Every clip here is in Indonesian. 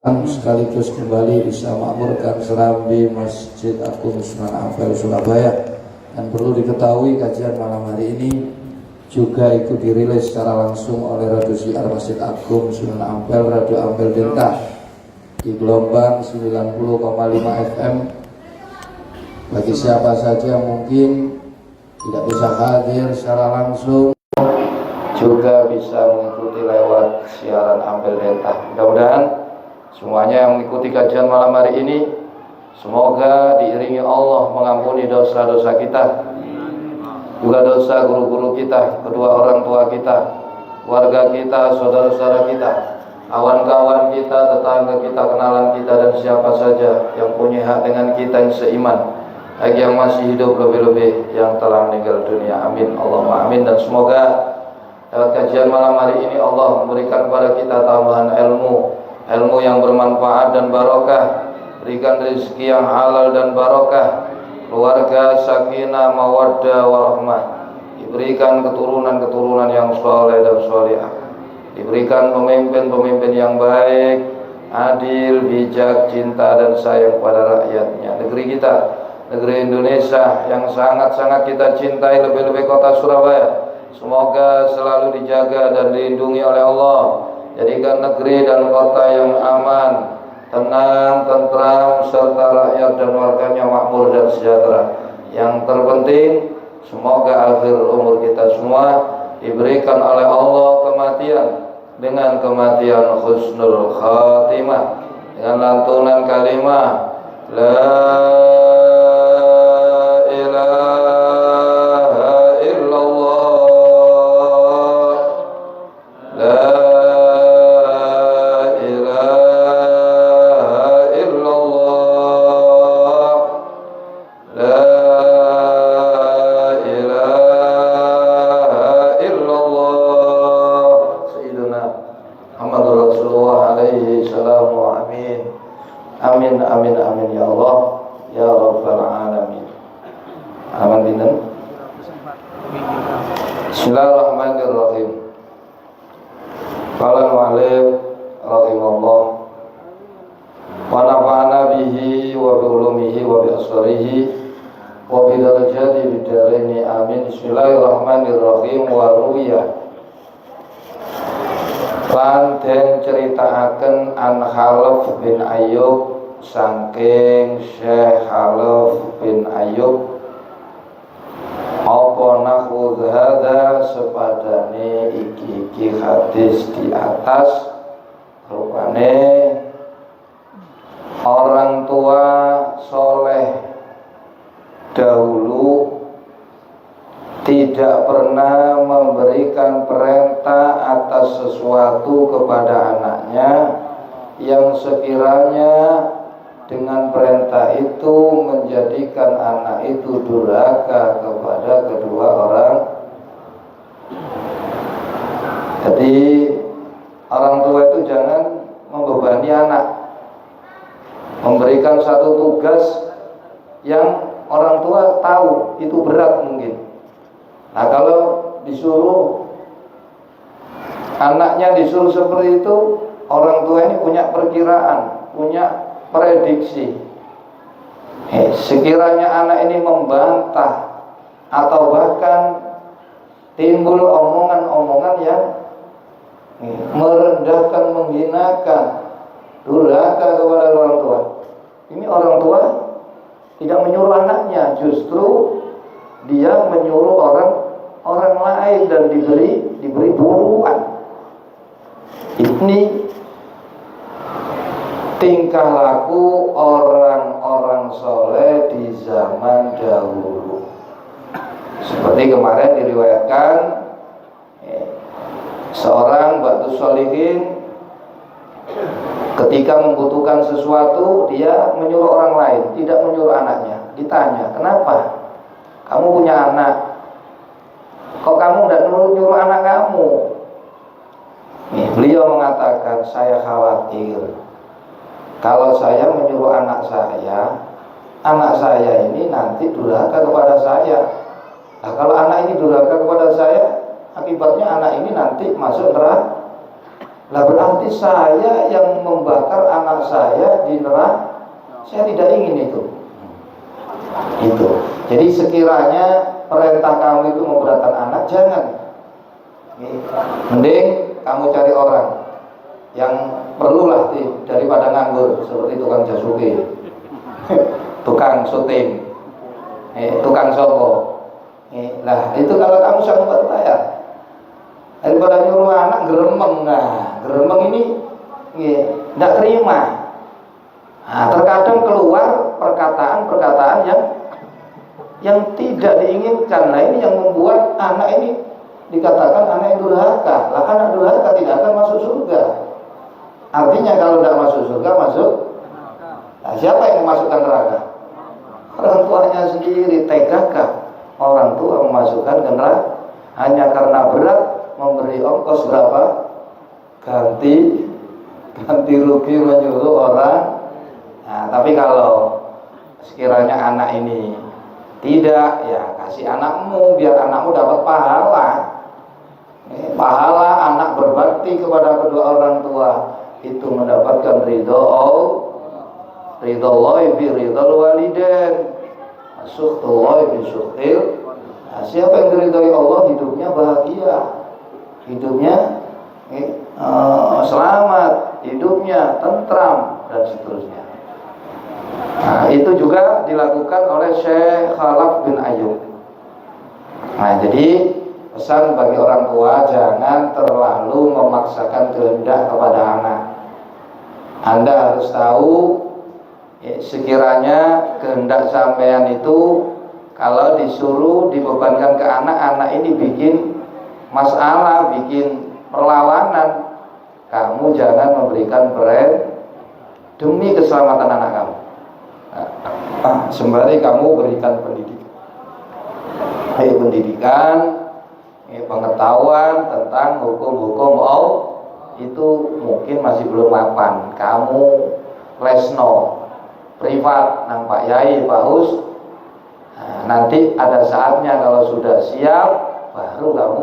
sekaligus kembali bisa makmurkan serambi Masjid Agung Sunan Ampel Surabaya. Dan perlu diketahui kajian malam hari ini juga ikut dirilis secara langsung oleh Radio Siar Masjid Agung Sunan Ampel, Radio Ampel Delta di gelombang 90,5 FM. Bagi siapa saja yang mungkin tidak bisa hadir secara langsung, juga bisa mengikuti lewat siaran Ampel Delta. Mudah-mudahan semuanya yang mengikuti kajian malam hari ini semoga diiringi Allah mengampuni dosa-dosa kita, juga dosa guru-guru kita, kedua orang tua kita, keluarga kita, saudara-saudara kita, kawan-kawan kita, tetangga kita, kenalan kita, dan siapa saja yang punya hak dengan kita yang seiman, baik yang masih hidup lebih-lebih yang telah meninggal dunia. Amin Allahumma amin. Dan semoga lewat kajian malam hari ini Allah memberikan kepada kita tambahan ilmu yang bermanfaat dan barokah, berikan rezeki yang halal dan barokah, keluarga sakinah mawaddah warahmah, diberikan keturunan-keturunan yang soleh dan solehah, diberikan pemimpin-pemimpin yang baik, adil, bijak, cinta dan sayang pada rakyatnya. Negeri kita, negeri Indonesia yang sangat-sangat kita cintai, lebih-lebih kota Surabaya, semoga selalu dijaga dan dilindungi oleh Allah. Jadikan negeri dan kota yang aman, tenang, tentram, serta rakyat dan warganya makmur dan sejahtera. Yang terpenting, semoga akhir umur kita semua diberikan oleh Allah kematian dengan kematian husnul khatimah, dengan lantunan kalimat La ilaha illallah, La Amin, amin, amin ya Allah, ya Rabbal Alamin. Amin binten. Bismillahirrahmanirrahim. Qala al-mu'allif rahimahullah wa nafa'ana bihi wa bi ulumihi wa bi asrarihi wa bi darajati bidaraini amin. Bismillahirrahmanirrahim. Wa ruya lan den ceritaaken an Khalaf bin Ayyub saking Syekh Khalaf bin Ayyub apa nakhudh hadza sepadane iki hadis di atas, rupane orang tua soleh dahulu tidak pernah memberikan perintah atas sesuatu kepada anaknya yang sekiranya dengan perintah itu menjadikan anak itu durhaka kepada kedua orang. Jadi orang tua itu jangan membebani anak, memberikan satu tugas yang orang tua tahu itu berat mungkin. Nah kalau disuruh anaknya disuruh seperti itu, orang tua ini punya perkiraan, punya prediksi. Sekiranya anak ini membantah atau bahkan timbul omongan-omongan yang merendahkan, menghinakan, durhaka kepada orang tua, ini orang tua tidak menyuruh anaknya, justru dia menyuruh orang lain dan diberi buruan. Ini tingkah laku orang-orang soleh di zaman dahulu. Seperti kemarin diriwayatkan seorang ba'du sholihin ketika membutuhkan sesuatu, dia menyuruh orang lain, tidak menyuruh anaknya. Ditanya, kenapa? Kamu punya anak, kok kamu tidak nyuruh anak kamu? Beliau mengatakan, saya khawatir kalau saya menyuruh anak saya ini nanti durhaka kepada saya. Nah, kalau anak ini durhaka kepada saya, akibatnya anak ini nanti masuk Lah berarti saya yang membakar anak saya di neraka. Saya tidak ingin itu. Jadi sekiranya perintah kamu itu memberatkan anak, jangan. Mending kamu cari orang yang perlulah daripada nganggur seperti tukang jasuke, tukang syuting, tukang sopo. Nah itu kalau kamu sanggup bayar, daripada nyuruh anak geremeng. Nah geremeng ini tidak terima. Nah, terkadang keluar perkataan-perkataan yang tidak diinginkan. Nah ini yang membuat anak ini dikatakan anak yang durhaka. Lah anak durhaka tidak akan masuk surga. Artinya kalau tidak masuk surga masuk. Nah, siapa yang memasukkan neraka? Orang tuanya sendiri. Tegakah orang tua memasukkan ke neraka hanya karena berat memberi ongkos berapa? Ganti rugi menyuruh orang. Nah, tapi kalau sekiranya anak ini tidak, ya kasih anakmu biar anakmu dapat pahala. Pahala anak berbakti kepada kedua orang tua itu mendapatkan ridho Allah bi ridhol walidain, suhtullah bi suhtil. Nah, siapa yang diridhoi Allah hidupnya bahagia, hidupnya selamat, hidupnya tentram dan seterusnya. Nah, itu juga dilakukan oleh Syekh Khalaf bin Ayyub. Nah, jadi pesan bagi orang tua, jangan terlalu memaksakan kehendak kepada anak. Anda harus tahu sekiranya kehendak sampean itu kalau disuruh dibebankan ke anak, anak ini bikin masalah, bikin perlawanan. Kamu jangan memberikan demi keselamatan anak kamu. Sembari kamu berikan pendidikan, pengetahuan tentang hukum-hukum Allah itu mungkin masih belum mapan. Kamu lesno privat nang Pak Yai, Pak Hus. Nah, nanti ada saatnya kalau sudah siap baru kamu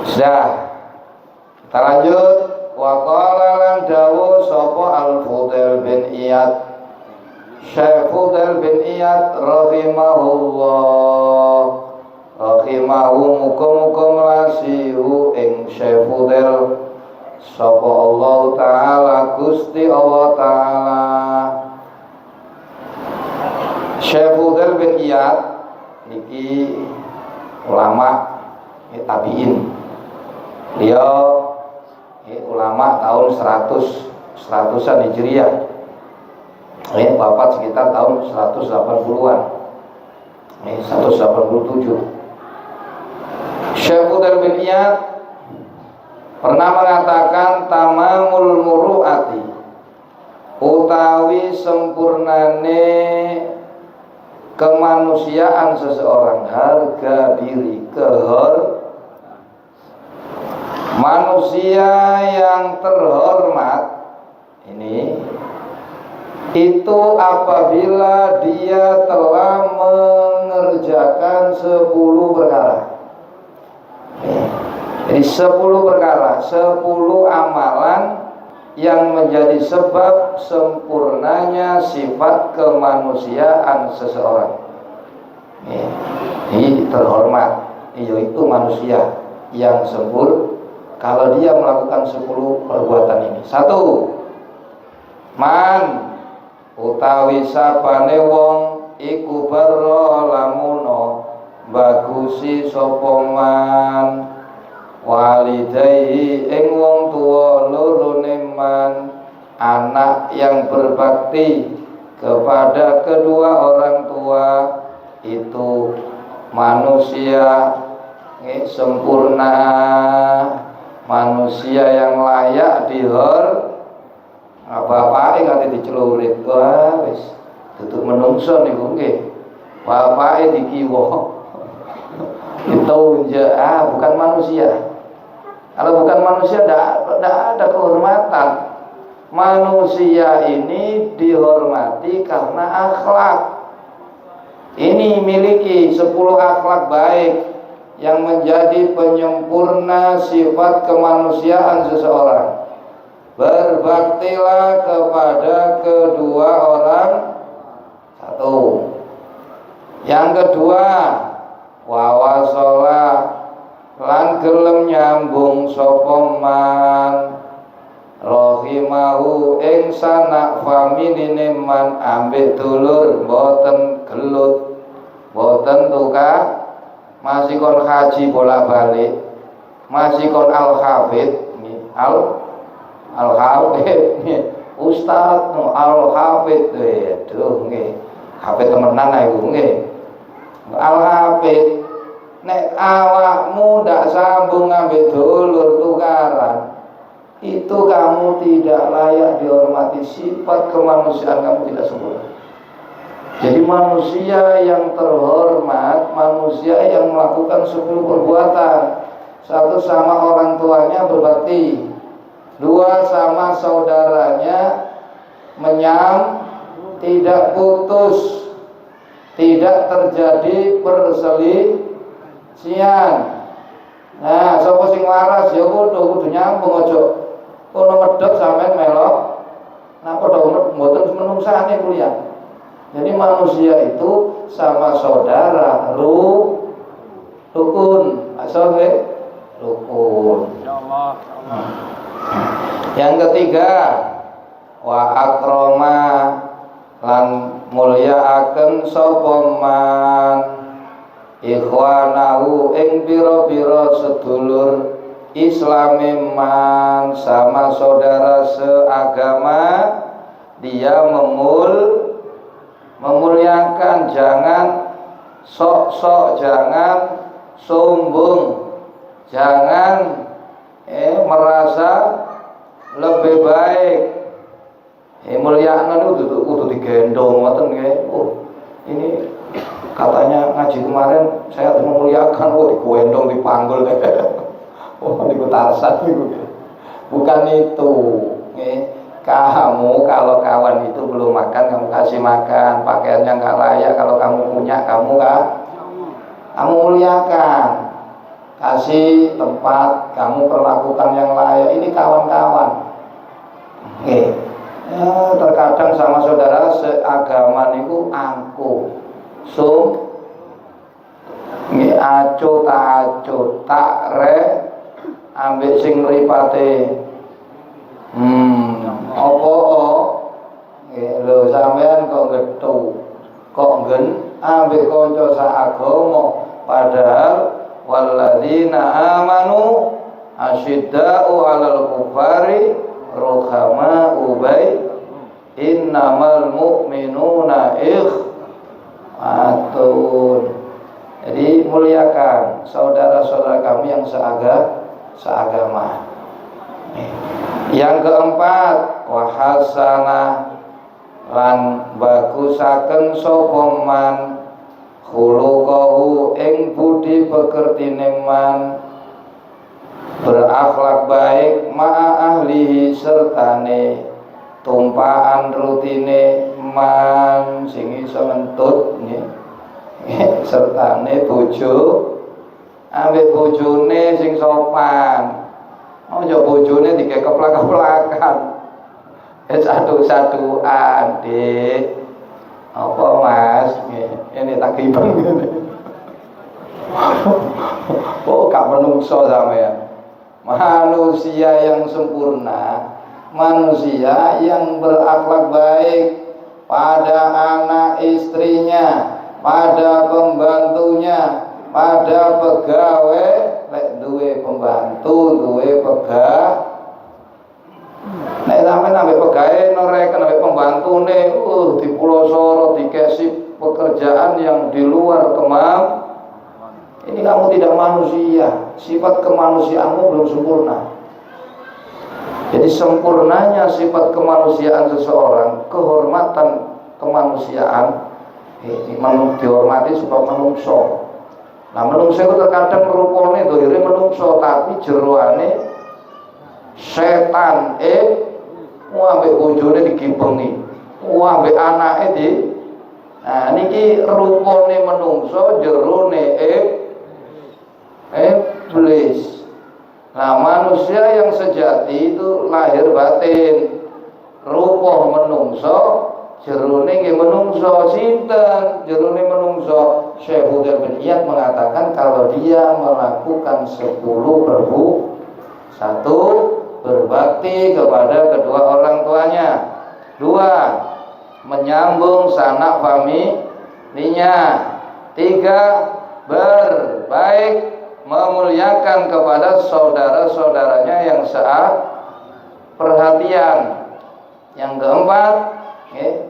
sudah. Kita lanjut. Wa qala lan dawu sapa Al-Fudail bin Iyad, Syekh Fudail bin Iyad rahimahu muga-muga nglasihu ing Syekh Fudail sapa Allah taala Gusti Allah taala. Syekh Fudail bin Iyad niki ulama tabi'in. Beliau ulama tahun 100-an Hijriah. Wafat sekitar tahun 180-an. 187. Syekh Fudail bin Iyad pernah mengatakan tamamul muru'ati utawi sempurnane kemanusiaan seseorang, harga diri, manusia yang terhormat ini itu apabila dia telah mengerjakan 10 perkara. Jadi 10 perkara, 10 amalan yang menjadi sebab sempurnanya sifat kemanusiaan seseorang. Ini terhormat, yaitu manusia yang sempurna kalau dia melakukan 10 perbuatan ini. 1. Man utawi sapane wong iku barra lamuno bagusi sapa man walidayhi ing wong tuwa lorone man, anak yang berbakti kepada kedua orang tua itu manusia sempurna, manusia yang layak bapake kate dicelurit. Wah wis tutuk menungso niku nggih. Bapake dikiwa. Itu bukan manusia. Kalau bukan manusia tidak ada kehormatan. Manusia ini dihormati karena akhlak. Ini miliki 10 akhlak baik yang menjadi penyempurna sifat kemanusiaan seseorang. Berbaktilah kepada kedua orang satu. Yang kedua, wawasolah lan gelem nyambung sapa man rahimahu ing sanak faminine man ambek dulur boten gelut boten tukang masih kon haji bolak-balik masih kon al-hafid al-hafid ustaz al-hafid aduh nggih hafid temenan ae nggih al-hafid nek awakmu ndak sambung ngambil dulur tukaran, itu kamu tidak layak dihormati. Sifat kemanusiaan kamu tidak sempurna. Jadi manusia yang terhormat, manusia yang melakukan 10 perbuatan. 1, sama orang tuanya berbakti. 2, sama saudaranya tidak putus, tidak terjadi perselisihan. Nah, sapa sing waras ya kudu nyambung aja ono medhot sampean melok. Nah, padha mboten menungsane kuliah. Jadi manusia itu sama saudara, rukun. Asal rukun. Insyaallah. Yang ketiga, wa akrama lan mulyaaken sapa man ikhwanahu ing pira-pira sedulur Islami man sama saudara seagama, dia memuliakan, jangan sok-sok, jangan sombong, jangan merasa lebih baik. Mulyakno itu kudu digendong ngoten nggih. Oh, ini katanya ngaji kemarin saya memuliakan, digendong dipanggul. Niku tarsan niku. Bukan itu. Kamu kalau kawan itu belum makan, kamu kasih makan. Pakaiannya nggak layak, kalau kamu punya, kamu muliakan. Kasih tempat, kamu perlakukan yang layak. Ini kawan-kawan. Terkadang sama saudara seagama niku angkuh. Aco tak re ambek sing mripate. Apa lho sampean kok gethu, kok nggen ambek kanca saagama, padahal walladzina amanu asyidda'u 'alal kufari ruhama'u innamal mu'minuna ikhwatun. Jadi muliakan saudara-saudara kami yang seagama. Yang keempat, wa hasanah lan bagusaken sapa man khuluquhu ing budi pekertine man, berakhlak baik ma'a ahlihi sertane tumpaan rutine man sing iso ngentut nggih. Sertane bojo ambek bojone sing sopan. Ojo bojone dikeplak-keplakan. Satu-satuan, Dik. Apa Mas? Ini takriban ngene. Oh, gak menungso sampean. Manusia yang sempurna, manusia yang berakhlak baik pada anak istrinya, pada pembantunya, pada pegawai, lek duwe pembantu, duwe pegawai. Nek sampeyan ambek pegawai noreken ambek pembantune, di Pulau Soro dikasih pekerjaan yang di luar kemampuan. Ini kamu tidak manusia, sifat kemanusiaanmu belum sempurna. Jadi sempurnanya sifat kemanusiaan seseorang, kehormatan kemanusiaan, ini dihormati supaya menungso. Nah menungso itu terkadang rupane dohire menungso, tapi jeroane setan. Ambek bojone digimpengi, ambek anake nah niki rupane menungso, jerone iblis. Nah, manusia yang sejati itu lahir batin, rupa menungso, jerone nggih menungso. Sinten jerone menungso? Syekh Fudail bin Iyad mengatakan kalau dia melakukan 10 berbu, 1 berbakti kepada kedua orang tuanya, 2 menyambung sanak familinya, 3 berbaik memuliakan kepada saudara-saudaranya yang perhatian, yang keempat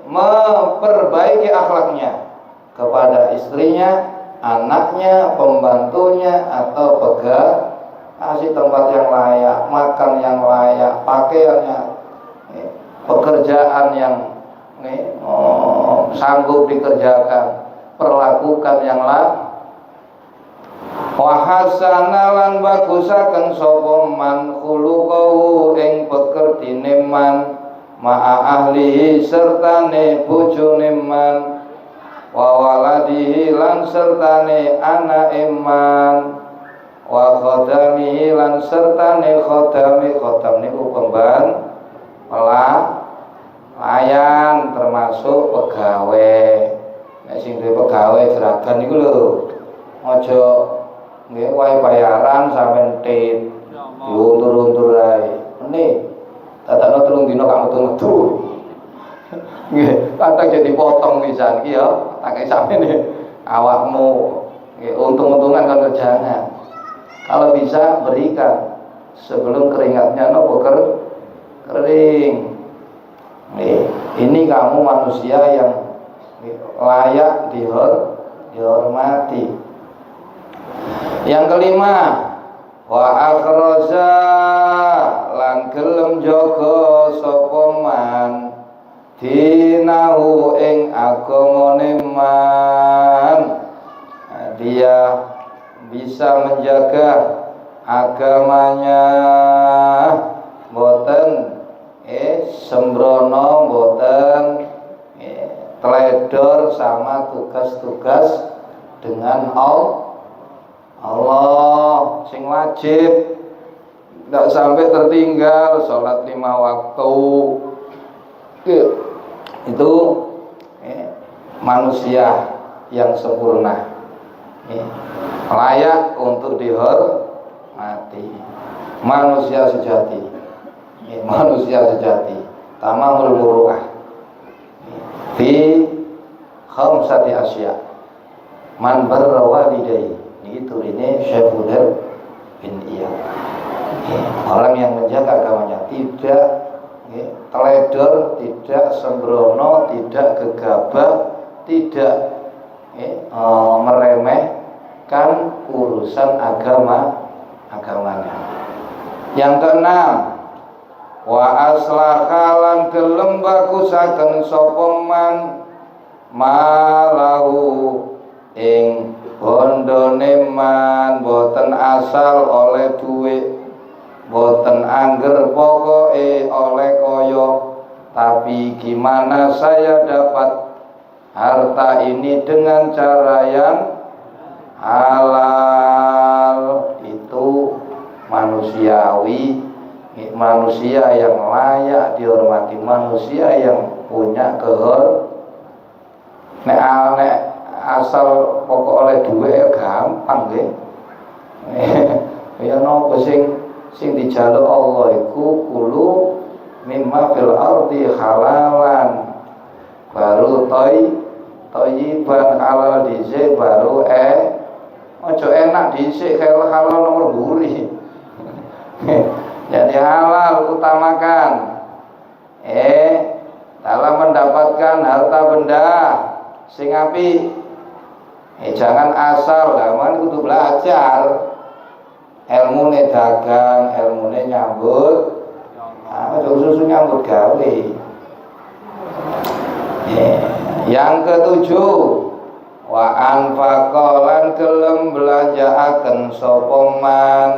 memperbaiki akhlaknya kepada istrinya, anaknya, pembantunya atau pegawai, kasih tempat yang layak, makan yang layak, pakaiannya, pekerjaan yang sanggup dikerjakan, perlakukan yang layak. Wa hasana lan bagusaken sapa man khuluquhu ing pekertine man ma'a ahlihi sertane bojone man wa waladihi lan sertane anake man wa khadamihi lan sertane khadami. Khadam niku pelayan termasuk pegawai. Nek sing duwe pegawai jeragan niku lho aja nggih wae bayaran sampean tit diuntur-untur ae. Mene dadakno 3 dina gak metu-metu. Nggih, kadang jadi potong pisan iki ya, tak kei sampeyan awakmu nggih untung-untungan kan kerjanya. Kalau bisa berikan sebelum keringatnya nopo kering. Nih, ini kamu manusia yang layak dihormati. Yang kelima, wa akhraja lan gelem jaga sapa man dinahu ing agamane man. Dia bisa menjaga agamanya, boten sembrono, boten teledor sama tugas-tugas dengan Allah sing wajib, tidak sampai tertinggal sholat 5 waktu. Itu manusia yang sempurna, layak untuk dihormati, manusia sejati, manusia sejati. Tamamul muru'ah fi khamsati asya man barra walidayhi. Itu ini Syekh Fudail bin Iyad. Orang yang menjaga agamanya, tidak teledor, tidak sembrono, tidak gegabah, tidak meremehkan urusan agamanya. Yang keenam, wa aslahalan gelem bagusaken sapa man malahu ing bondone man, boten asal oleh duit, boten angger pokoke oleh koyo, tapi gimana saya dapat harta ini dengan cara yang halal. Itu manusiawi, manusia yang layak dihormati, manusia yang punya nek asal pokok oleh duit gampang nggih. Ya nopo sing dijaluk Allah iku kulu mimma fil ardi halalan, baru thayyiban halal dhisik, baru ojo enak dhisik kalau halal nomor mburi. Jadi halal utamakan. Dalam mendapatkan harta benda sing apik. Jangan asal lah, man kudu belajar. Ilmune dagang, ilmune nyambut. Susu nyambut gawe. Yang ketujuh, wa anfaqalan gelem belanjaaken sapa man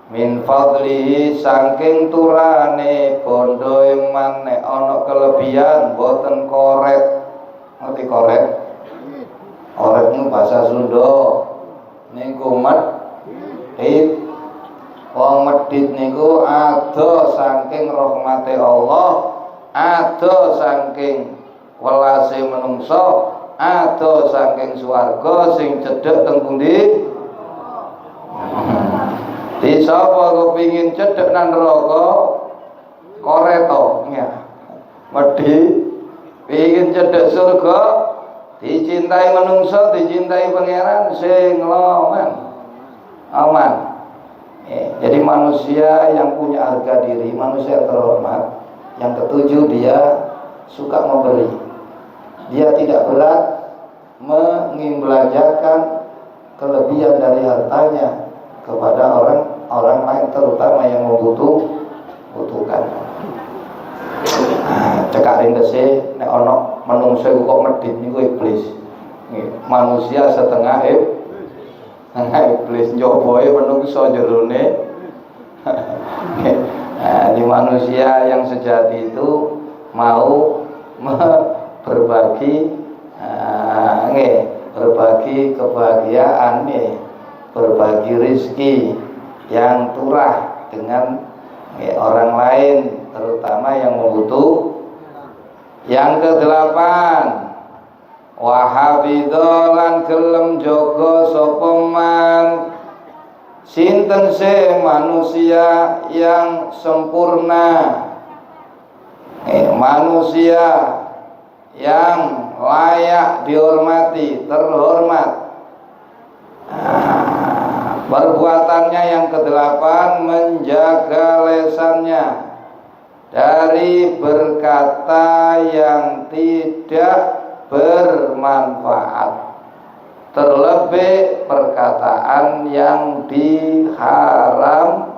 min fadlihi saking turane bondo man nek ana kelebihan boten koret. Ngerti koret? Koret itu bahasa Sunda. Ning kumat Wong medhit niku ado saking rahmate Allah, ado saking welase menungso, ado saking swarga sing cedhek teng pundi. Di sapa kepingin cedhek nang neraka koreto ya. Medhi pengin cedhek surga, dicintai menungso, dicintai pangeran sing aman. Jadi manusia yang punya harga diri, manusia terhormat. Yang ketujuh, dia suka memberi. Dia tidak berat mengimbelanjakan kelebihan dari hartanya kepada orang lain, terutama yang membutuhkan. Cekarin dese nek ana manungsa kok medhit niku iblis. Manusia setengah iblis, njoboe menungso jerone. Di manusia yang sejati itu mau berbagi kebahagiaan, berbagi rizki yang turah dengan orang lain, terutama yang membutuh. Yang kedelapan, wahafidholan gelem jaga sapa man sinten se manusia yang sempurna, manusia yang layak dihormati, terhormat. Perbuatannya yang kedelapan, menjaga lesannya dari berkata yang tidak bermanfaat, terlebih perkataan yang diharam.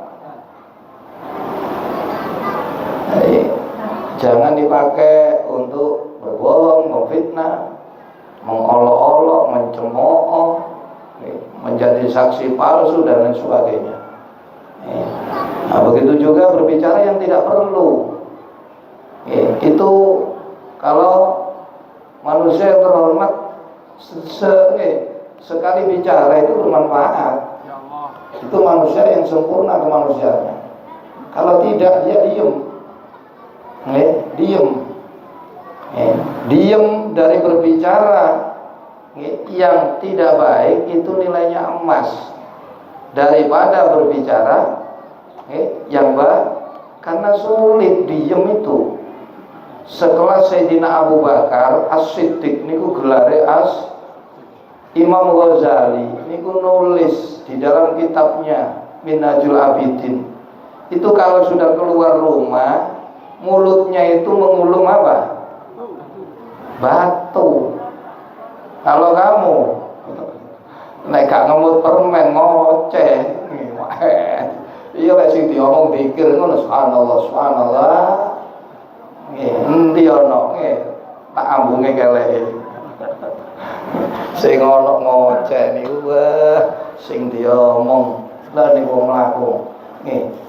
Jangan dipakai untuk berbohong, memfitnah, mengolok-olok, mencemooh, menjadi saksi palsu dan lain sebagainya. Nah, begitu juga berbicara yang tidak perlu. Itu kalau manusia yang terhormat sekali bicara itu bermanfaat. Itu manusia yang sempurna kemanusiaannya. Kalau tidak, dia diem dari berbicara yang tidak baik, itu nilainya emas daripada berbicara yang baik. Karena sulit diem itu. Sekelas Sayyidina Abu Bakar As-Siddiq niku gelare Imam Ghazali niku nulis di dalam kitabnya Minhajul Abidin. Itu kalau sudah keluar rumah, mulutnya itu mengulum apa? Batu. Kalau kamu nek gak ngemut permen ngoceh, iya lek sing diomong pikir ngono, subhanallah subhanallah. Endi ana tak ambunge keleke. Sing ana ngoceh niku sing diomong lha niku mlaku.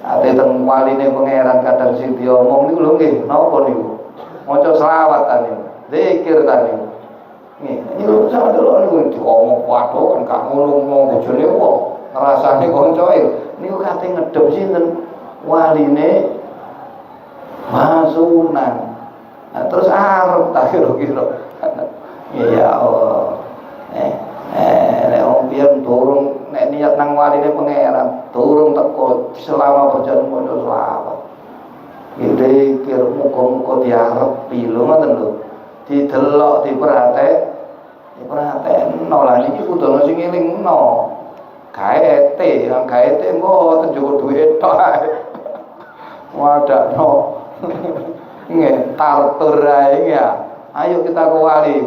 Ate teng waline pangeran kadang sing diomong niku lho nggih napa niku? Maca selawat ta niku, zikir ta niku. Niku sama delok niku diomong padha kan gak ngono bojone wong. Rasane kancae niku kate ngedhep sinten? Waline Masunan. Nah, terus arep tak kira-kira. Ya Allah. Nek wong pian durung nek niat nang waline pangeran, durung teko selama perjalanan maca selawat. Iki kira muga-muga diarepi lho ngoten lho. Didelok, diperhatekno lah niki kudu sing elingno. Gaete, nang gaete mboten cukup duit tok ae. Wadakno. Nggih, tartur ae ya. Ayo kita ke wali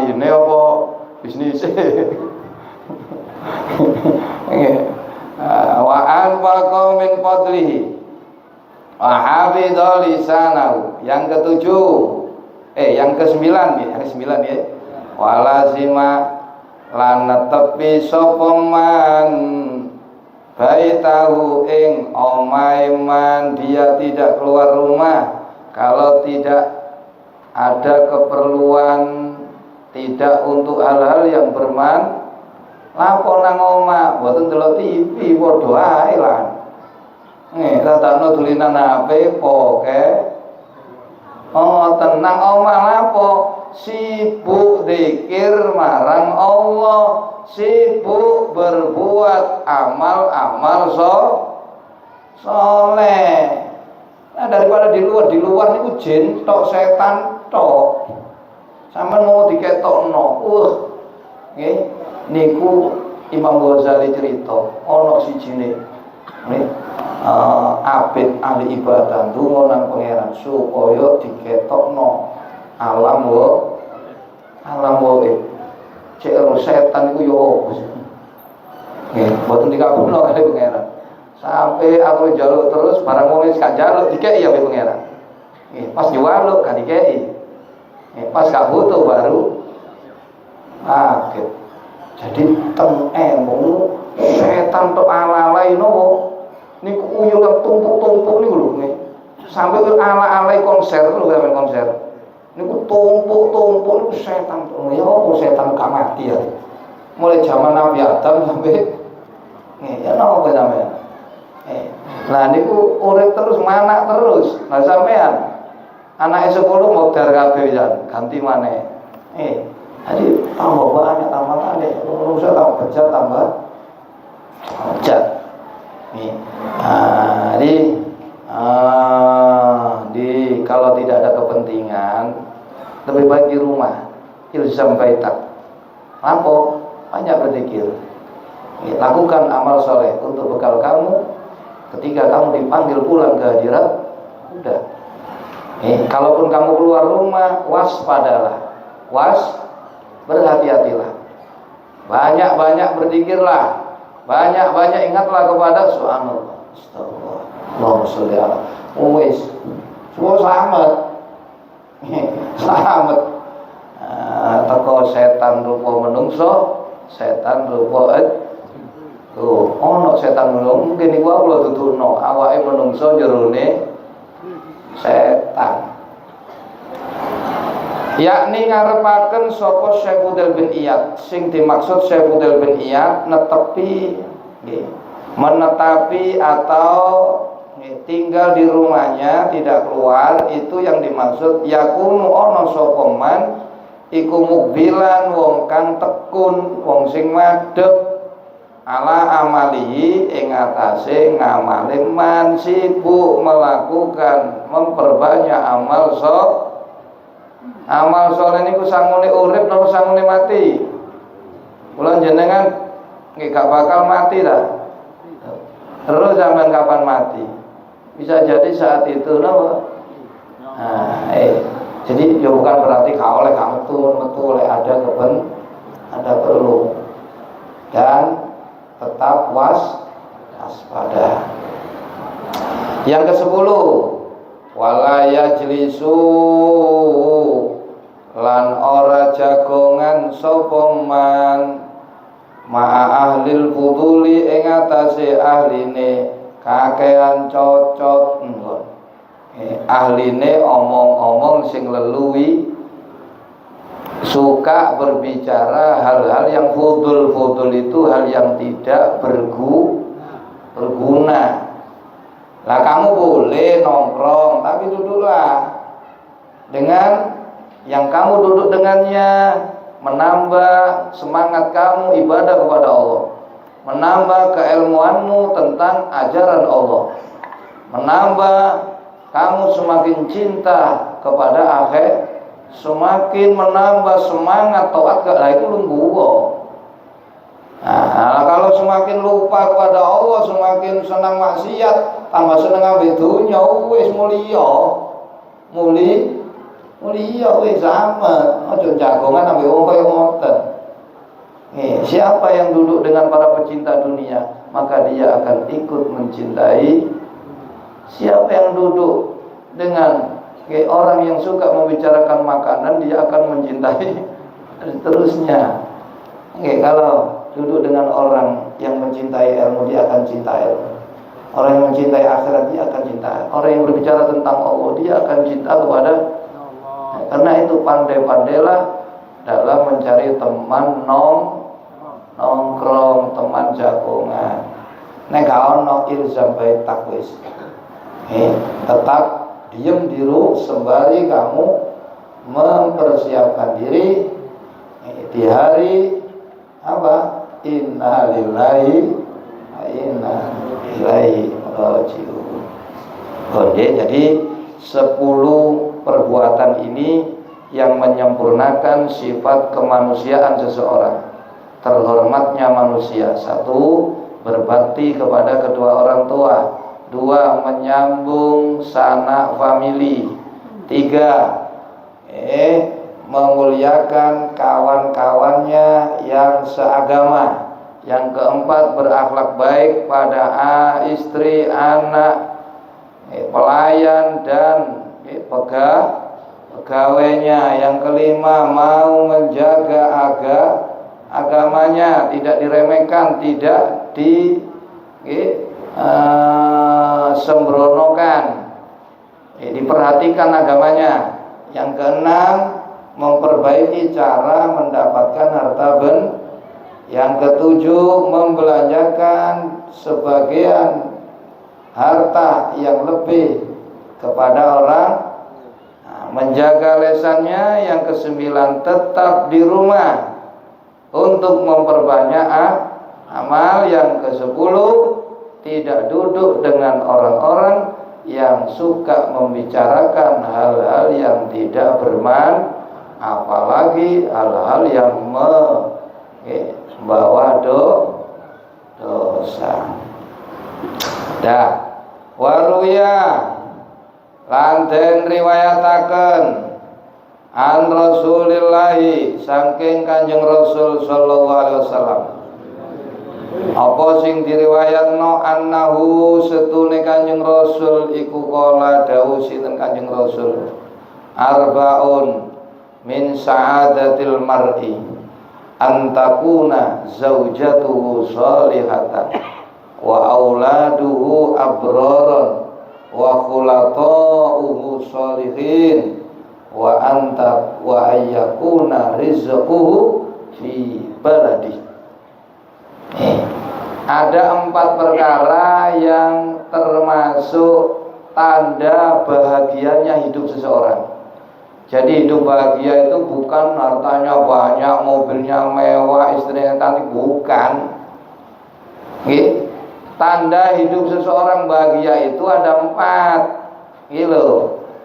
ini apa bisnis. Nggih. Wa anfaqa min fadlihi wa hafidha lisanahu. Yang ketujuh, yang kesembilan ya, walazima lan netepi sapa man baitahu ing omahe man, dia tidak keluar rumah kalau tidak ada keperluan, tidak untuk hal-hal yang Lapor nang omah, mboten delok TV padha ae lan. Dadakno dulinan HP poke. Oh, tenang omah lapo? Sibuk zikir marang Allah, sibuk berbuat amal-amal soleh. Nah, daripada di luar niku jin tok, setan tok. Sampeyan mau diketokno. Nggih, niku Imam Ghazali cerita ana sijine nggih abid ahli ibadah ndonga nang pangeran supaya diketokno alam wae. Cek setan iku yo opo sih? Nggih, boten dikabulno kali pangeran. Sampai aku njaluk terus barang wong wis gak njaluk dikeki ya pangeran. Nggih, pas njaluk gak dikeki. Nggih, pas gak butuh baru kaget. Jadi teng emu setan tok ala-alai nopo niku uyuh tumpuk-tumpuk niku lho nggih. Sampai ala-alai konser lho konser. Niku tumpuk-tumpuk niku setan. Ya opo setan gak mati ya. Mulai zaman Nabi Adam sampai nggih ya napa sampean. Nah niku urip terus manak terus. Lah sampean anake 10 modar kabeh ya ganti maneh. Jadi tambah banyak manusia tambah bejat tambah bejat. Jadi kalau tidak ada kepentingan lebih baik di rumah ilzam baitak. Lampau banyak berzikir. Lakukan amal soleh untuk bekal kamu ketika kamu dipanggil pulang ke akhirat. Udah. Kalaupun kamu keluar rumah, waspadalah. Berhati-hatilah. Banyak-banyak berzikirlah. Banyak-banyak ingatlah kepada subhanallah. Astagfirullah. Allahumma sholli ala. Wis. Semua selamat. Selamat. Teko setan rupa menungso, setan rupa ono setan menungso mungkin iku kula tuturno awake menungso jerone setan. Yakni ngarepaken sapa Syekh Fudel bin Iyad. Sing dimaksud Syekh Fudel bin Iyad netepi nggih, menetapi atau tinggal di rumahnya tidak keluar, itu yang dimaksud yakunu ana sapa man iku mukbilan wong kang tekun, wong sing madhep ala amalihi ing atase ngamale man sibuk melakukan memperbanyak amal amal soleh niku sangune urip napa sangune mati? Kula jenengan nggih gak bakal mati dah. Terus zaman kapan mati? Bisa jadi saat itu napa? Jadi ya bukan berarti kau oleh kamu metu oleh ada perlu dan tetap waspada. Yang ke-10 wala yajlisu lan ora jagongan sapa man ma'a ahlil fuduli ing atase ahline kakean cocot ahline omong-omong sing leluwi suka berbicara hal-hal yang fudul itu hal yang tidak berguna. Lah kamu boleh nongkrong tapi duduklah dengan yang kamu duduk dengannya menambah semangat kamu ibadah kepada Allah, menambah keilmuanmu tentang ajaran Allah, menambah kamu semakin cinta kepada akhir, semakin menambah semangat taat ke itu lungguh. Nah, kalau semakin lupa kepada Allah, semakin senang maksiat, tambah senang ambil dunia, wis mulia wis sama. Ojo jagongan ambil wong kaya ngoten. Siapa yang duduk dengan para pecinta dunia, maka dia akan ikut mencintai. Siapa yang duduk dengan orang yang suka membicarakan makanan, dia akan mencintai seterusnya. Kalau duduk dengan orang yang mencintai ilmu, dia akan cinta ilmu. Orang yang mencintai akhirat, dia akan cinta. Orang yang berbicara tentang Allah, dia akan cinta kepada Allah. Karena itu pandai-pandailah dalam mencari teman nongkrong teman jagongan. Nek gak ono ilzam bait takwis. Tetap diem di rumah sembari kamu mempersiapkan diri di hari apa? Inna lillahi wa inna ilaihi raji'un. Jadi 10 perbuatan ini yang menyempurnakan sifat kemanusiaan seseorang, terhormatnya manusia. 1, berbakti kepada kedua orang tua. 2, menyambung sanak famili. 3, memuliakan kawan-kawannya yang seagama. Yang 4, berakhlak baik pada istri, anak, pelayan dan pegawainya. Yang 5, mau menjaga agamanya, tidak diremehkan, tidak sembronokan, diperhatikan agamanya. Yang 6, memperbaiki cara mendapatkan harta Yang 7, membelanjakan sebagian harta yang lebih kepada orang, menjaga lesannya. Yang 9, tetap di rumah untuk memperbanyak amal. Yang 10, tidak duduk dengan orang-orang yang suka membicarakan hal-hal yang tidak bermanfaat, apalagi hal-hal yang membawa dosa. Waruya lanten riwayataken an Rasulillahi saking Kanjeng Rasul sallallahu alaihi wasallam. Apa sing diriwayatno annahu setune Kanjeng Rasul iku kala dawuh sinten Kanjeng Rasul, arbaun min sa'adatil mar'i antakuna zaujatuhu salihatan wa auladuhu abraran wa khulata'uhu salihin wa ayyakuna rizquhu fi baladi. Ada 4 perkara yang termasuk tanda bahagianya hidup seseorang. Jadi hidup bahagia itu bukan hartanya banyak, mobilnya mewah, istrinya cantik, bukan. Tanda hidup seseorang bahagia itu ada 4.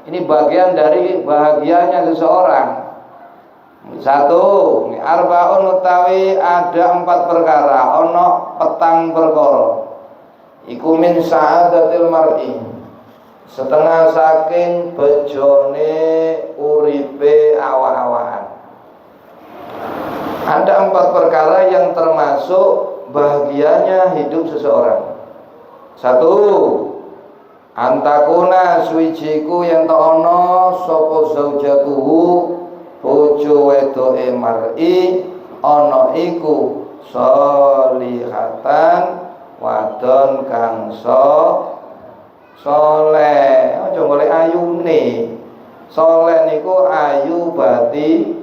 Ini bagian dari bahagianya seseorang. 1, arbaun utawi ada 4 perkara, ono petang perkara. Iku min sa'adatil mar'i, setengah saking bejone uripe awak-awakan. Ada 4 perkara yang termasuk bahagianya hidup seseorang. 1, antakuna suijiku yang ta'ono sopo zaujatuhu bojo wedoke mar'i ana iku sholihatan wadon kang soleh. Aja golek ayune. Soleh niku ayu batine.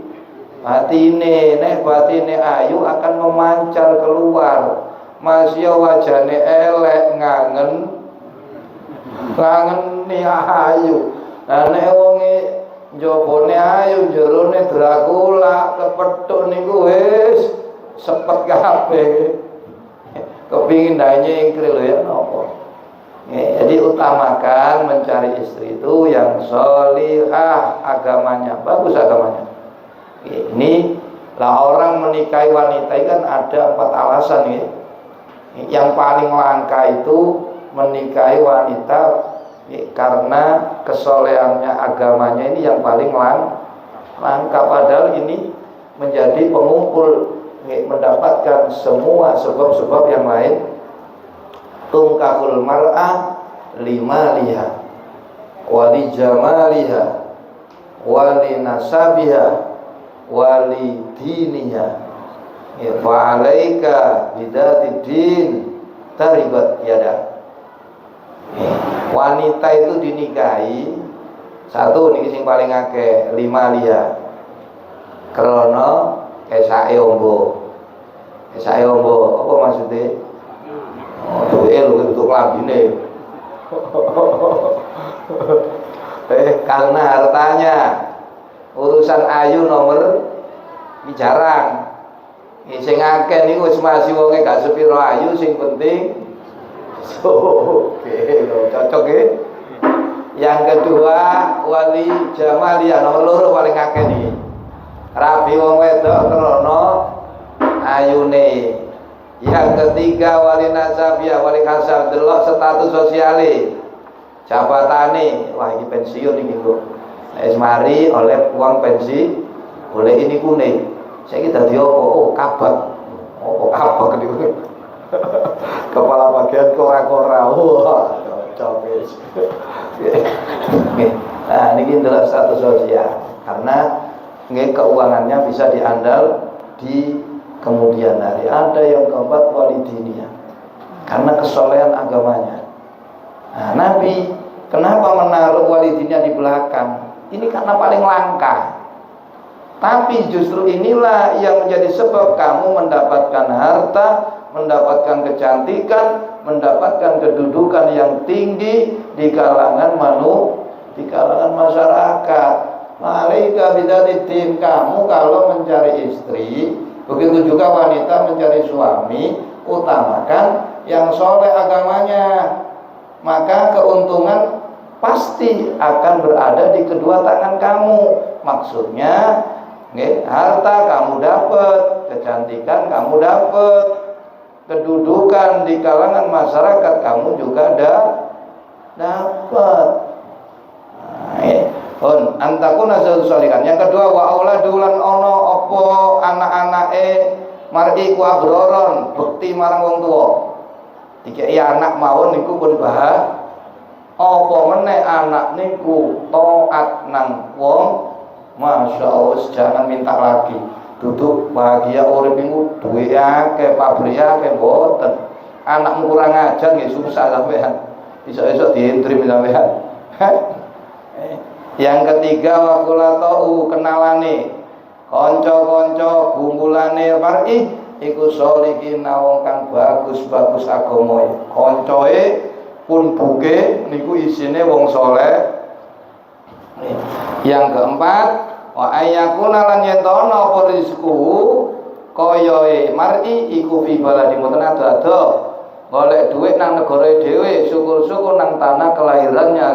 Nek batine ayu akan memancar keluar. Masya wajane elek ngangen ni ayu. Lah nek wonge jobone ayu jerone Dracula kepethuk niku wis sepet kabeh. Kepingin danye ingkri lho ya napa. Jadi utamakan mencari istri itu yang sholihah, agamanya bagus agamanya. Ini lah orang menikahi wanita kan ada 4 alasan ya. Yang paling langka itu menikahi wanita karena kesolehannya agamanya ini yang paling langka, padahal ini menjadi pengumpul mendapatkan semua sebab-sebab yang lain. Tungkahul mar'ah limaliha wali jamaliha wali nasabiha wali diniha fa alaika bidati din taribat yada. Wanita itu dinikahi 1 niki sing paling akeh limaliha krana kesake ombo. Saya apa maksudnya? Oh, duwe lho untuk lambine. Karena hartanya urusan ayu nomor iki jarang. Sing akeh niku wis masih wonge gak sepiro ayu, sing penting oke, cocok ya. Yang kedua wali jamaliyah nomor loro paling akeh nih. Rabi wong wedok krana ayune. Yang ketiga wali nasabiyah, wali kasab delok status sosiale, jabatane. Wah ini pensiun iki kok. Wis mari oleh uang pensi, oleh ini kuning. Saiki dadi opo? Oh, kabak. Oh, kabak niku. Kepala bagian kora-kora. Wah, cocok. Nah, ini adalah status sosial. Karena keuangannya bisa diandal di kemudian hari. Ada yang keempat walidiniah, karena kesolehan agamanya. Nah, Nabi kenapa menaruh walidiniah di belakang? Ini karena paling langka. Tapi justru inilah yang menjadi sebab kamu mendapatkan harta, mendapatkan kecantikan, mendapatkan kedudukan yang tinggi di kalangan masyarakat. Malaika bidzatiddin, kamu kalau mencari istri, begitu juga wanita mencari suami, utamakan yang soleh agamanya. Maka keuntungan pasti akan berada di kedua tangan kamu. Maksudnya, harta kamu dapat, kecantikan kamu dapat, kedudukan di kalangan masyarakat kamu juga dapat. Antakuna salikan. Yang kedua wa auladulan ono opo anak-anake mar'i ku abroron bekti marang wong tuwa. Dikeki anak mawon niku pun apa meneh anak niku taat nang wong, masya Allah, jangan minta lagi. Duduk bahagia urip niku duwe akeh, pabrik akeh mboten. Anakmu kurang ajar nggih susah sampean. Iso-iso diintrim sampean. Yang ketiga wakulatau kenalane kanca-kanca gumpulane mar'i iku sholihin wong kang bagus-bagus agamae. Kancae pun buke niku isine wong saleh. Yang keempat wa ayyakuna lan yentana apa rizku kaya mar'i iku fi baladi mboten ado-ado golek dhuwit nang negara dhewe, syukur-syukur nang tanah kelahirannya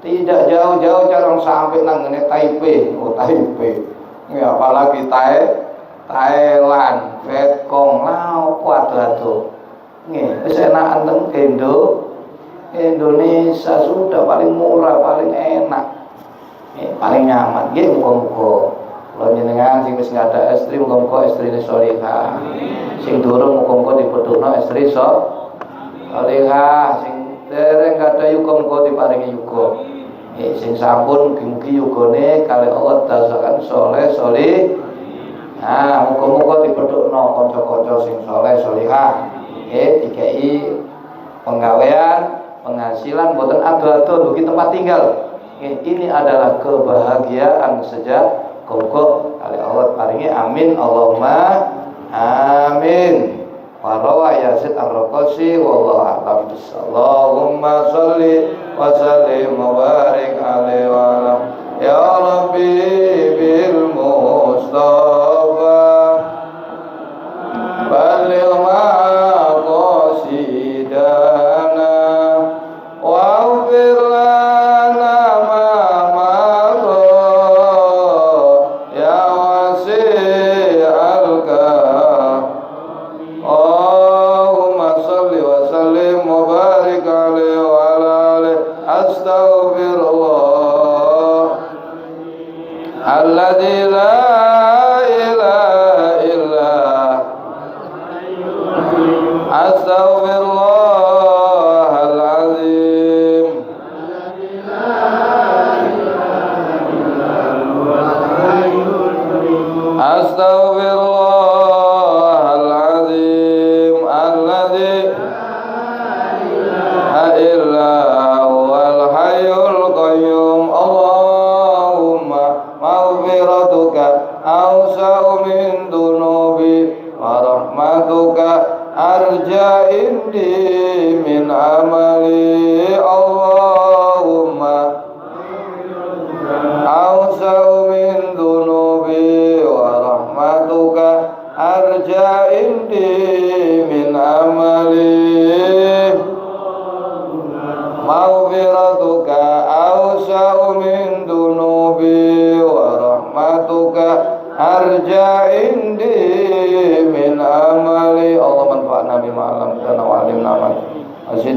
tidak jauh-jauh jarang sampai nang ngene Taipei. Oh Taipei. Ya apalagi Thailand, Vietcong, opo ado-ado. Nggih, wis enakan teng Indonesia sudah paling murah, paling enak. Paling nyaman. Nggih muga-muga kula jenengan sing wis nggak ada istri muga-muga istrine salehah. Sing durung muga-muga dipethukno istri salehah. Sing dereng kada yuga muga diparingi yuga. Sing sampun mugi yugane kalih Allah dasakan saleh. Nah, muga-muga dipethukno kanca-kanca sing saleh salehah. Dikai penggawean, penghasilan boten ado-ado dugi tempat tinggal. Ini adalah kebahagiaan sejak kongko kalih Allah paringi. Amin Allahumma amin. Warawa Yazid Ar-Raqasi wallahu a'lam bissawab. Allahumma sholli wa sallim wa barik alaihi wa ala ya rabbi bil mustafa balligh maqasidana waghfir lana ma madha ya wasi'al Allahumma salli wa sallim wa barik alaihi wa ala alihi astaghfirullah alladzi la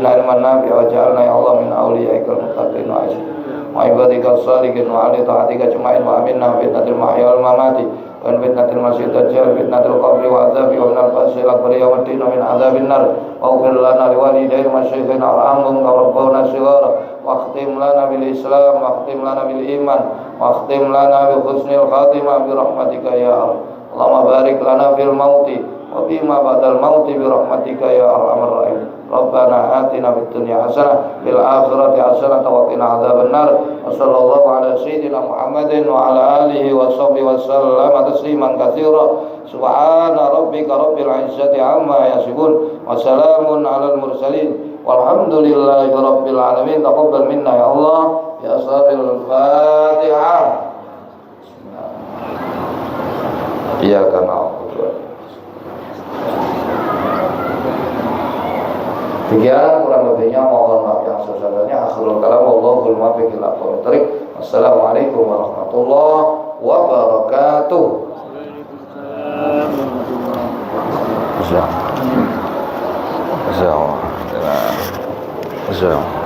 zidna ilman nafi'a waj'alna ya Allah min awliyaikal muttaqin wa ibadikal salihin wa ali ta'atika jema'in wa aminna fitnatil mahya wal mamati wa fitnatil masih dajjal fitnatil qabri wa adzabi wa minal ba'si wal qabri wa min adzabin nar wa ighfir lana li walidayna wa masyayikhina warhamhum wa rabbana shighara wa khtim lana bil islam wa khtim lana bil iman wa khtim lana bi husnil khatimah bi rahmatika ya Allahumma barik lana fil mauti wa bima ba'dal mauti bi rahmatika ya arhamar rahim. Rabbana atina fid dunya hasanah fil akhirati hasanah wa qina adzabannar. Wa sallallahu ala sayyidina Muhammadin wa ala alihi wa sahbihi wa sallama tasliman katsira. Subhana rabbika rabbil izzati amma yasifun wa salamun alal mursalin walhamdulillahi rabbil alamin. Taqabbal minna ya Allah ya sahibul Fatihah. Iyyaka na'budu. Demikian kurang lebihnya, mohon maaf yang sebesar-besarnya. Akhirul kalam, wallahul muwaffiq ila aqwamit thoriq. Wassalamualaikum warahmatullahi wabarakatuh. Assalamualaikum.